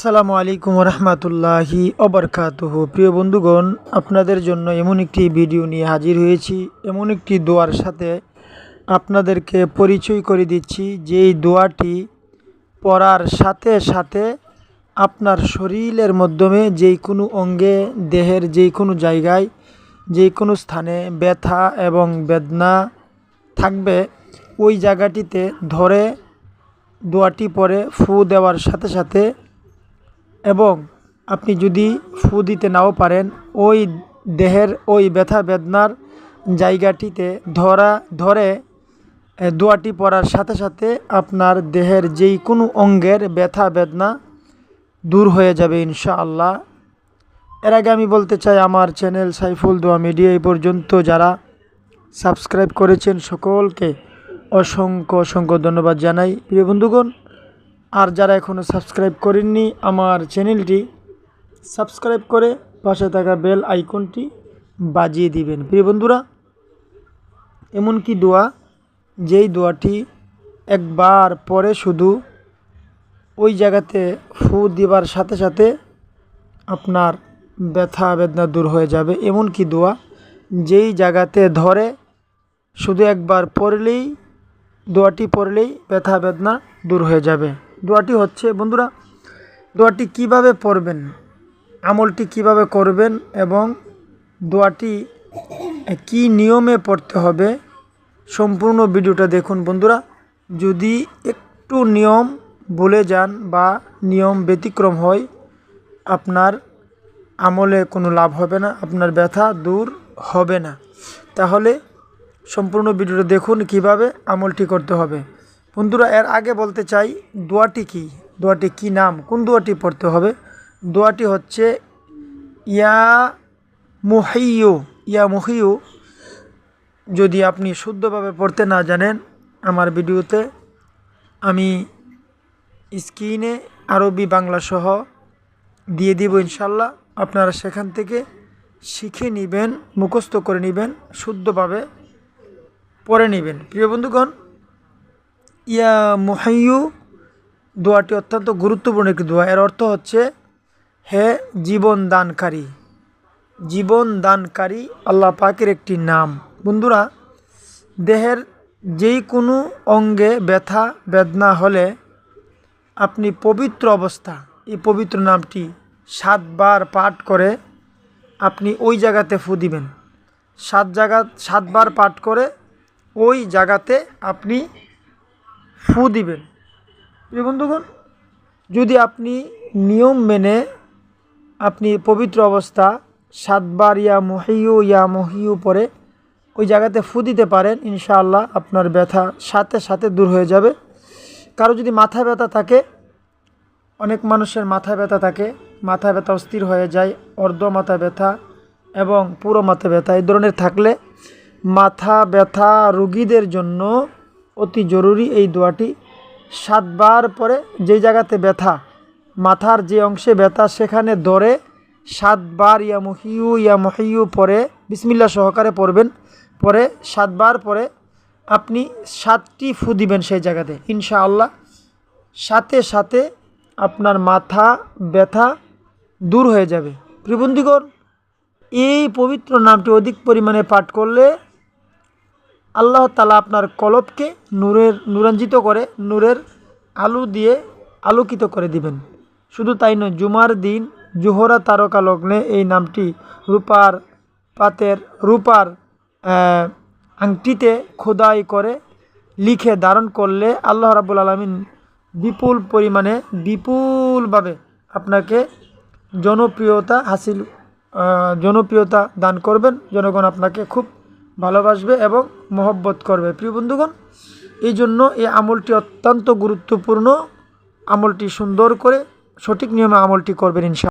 আসসালামু আলাইকুম রহমতুল্লাহি অবরকাতুহু। প্রিয় বন্ধুগণ, আপনাদের জন্য এমন একটি ভিডিও নিয়ে হাজির হয়েছি, এমন একটি দোয়ার সাথে আপনাদেরকে পরিচয় করে দিচ্ছি, যেই দোয়াটি পড়ার সাথে সাথে আপনার শরীরের মাধ্যমে যেই কোনো অঙ্গে, দেহের যেই কোনো জায়গায়, যেই কোনো স্থানে ব্যথা এবং বেদনা থাকবে, ওই জায়গাটিতে ধরে দোয়াটি পরে ফু দেওয়ার সাথে সাথে, এবং আপনি যদি ফু দিতে নাও পারেন, ওই দেহের ওই ব্যথা বেদনার জায়গাটিতে ধরে দোয়াটি পড়ার সাথে সাথে আপনার দেহের যেই কোনো অঙ্গের ব্যথা বেদনা দূর হয়ে যাবে ইনশাআল্লাহ। এর আগে আমি বলতে চাই, আমার চ্যানেল সাইফুল দোয়া মিডিয়া এই পর্যন্ত যারা সাবস্ক্রাইব করেছেন সকলকে অসংখ্য অসংখ্য ধন্যবাদ জানাই প্রিয় বন্ধুগণ। আর যারা এখনও সাবস্ক্রাইব করেননি, আমার চ্যানেলটি সাবস্ক্রাইব করে পাশে থাকা বেল আইকনটি বাজিয়ে দিবেন। প্রিয় বন্ধুরা, এমনকি দোয়া, যেই দোয়াটি একবার পরে শুধু ওই জায়গাতে ফু দিবার সাথে সাথে আপনার ব্যথা বেদনা দূর হয়ে যাবে। এমনকি দোয়া, যেই জায়গাতে ধরে শুধু একবার পড়লেই, দোয়াটি পড়লেই ব্যথা বেদনা দূর হয়ে যাবে। দোয়াটি হচ্ছে, বন্ধুরা, দোয়াটি কিভাবে পড়বেন, আমলটি কিভাবে করবেন এবং দোয়াটি কি নিয়মে পড়তে হবে, সম্পূর্ণ ভিডিওটা দেখুন বন্ধুরা। যদি একটু নিয়ম ভুলে যান বা নিয়ম ব্যতিক্রম হয়, আপনার আমলে কোনো লাভ হবে না, আপনার ব্যথা দূর হবে না। তাহলে সম্পূর্ণ ভিডিওটা দেখুন কিভাবে আমলটি করতে হবে। বন্ধুরা, এর আগে বলতে চাই, দোয়াটি কি নাম, কোন দোয়াটি পড়তে হবে। দোয়াটি হচ্ছে ইয়া মুহিয়্যু। যদি আপনি শুদ্ধভাবে পড়তে না জানেন, আমার ভিডিওতে আমি স্ক্রিনে আরবি বাংলা সহ দিয়ে দিব ইনশাল্লাহ। আপনারা সেখান থেকে শিখে নেবেন, মুখস্থ করে নেবেন, শুদ্ধভাবে পড়ে নেবেন। প্রিয় বন্ধুগণ, ইয়া মুহিয়্যু দোয়াটি অত্যন্ত গুরুত্বপূর্ণ একটি দোয়া। এর অর্থ হচ্ছে, হে জীবন দানকারী আল্লাহ পাকের একটি নাম। বন্ধুরা, দেহের যেই কোনো অঙ্গে ব্যথা বেদনা হলে আপনি পবিত্র অবস্থা, এই পবিত্র নামটি 7 বার পাঠ করে আপনি ওই জায়গাতে ফু দিবেন। 7 বার পাঠ করে ওই জায়গাতে আপনি ফু দিবেন। প্রিয় বন্ধুগণ, যদি আপনি নিয়ম মেনে আপনি পবিত্র অবস্থা 7 বার ইয়া মুহিয়্যু পরে ওই জায়গাতে ফু দিতে পারেন, ইনশাআল্লাহ আপনার ব্যথা সাথে সাথে দূর হয়ে যাবে। কারো যদি মাথা ব্যথা থাকে, অনেক মানুষের মাথা ব্যথা অস্থির হয়ে যায়, অর্ধ মাথা ব্যথা এবং পুরো মাথা ব্যথা এই ধরনের থাকলে, মাথা ব্যথা রোগীদের জন্য অতি জরুরি এই দোয়াটি। 7 বার পরে যেই জায়গাতে ব্যথা, মাথার যে অংশে ব্যথা, সেখানে ধরে 7 বার ইয়া মুহিয়্যু পরে বিসমিল্লাহ সহকারে পড়বেন। পরে 7 বার পরে আপনি 7টি ফু দিবেন সেই জায়গাতে, ইনশাআল্লাহ সাথে সাথে আপনার মাথা ব্যথা দূর হয়ে যাবে। প্রিয় বন্ধুগণ, এই পবিত্র নামটি অধিক পরিমাণে পাঠ করলে আল্লাহ তাআলা আপনার কলবকে নূরান্বিত করে, নূরের আলো দিয়ে আলোকিত করে দিবেন। শুধু তাই নয়, জুমার দিন জোহরা তারকা লগ্নে এই নামটি রূপার আংটিতে খোদাই করে লিখে ধারণ করলে আল্লাহ রাব্বুল আলামিন বিপুলভাবে আপনাকে জনপ্রিয়তা দান করবেন। জনগণ আপনাকে খুব ভালোবাসবে এবং মহব্বত করবে। প্রিয় বন্ধুগণ, এই জন্য এই আমলটি অত্যন্ত গুরুত্বপূর্ণ। আমলটি সুন্দর করে সঠিক নিয়মে আমলটি করবেন ইনশাআল্লাহ।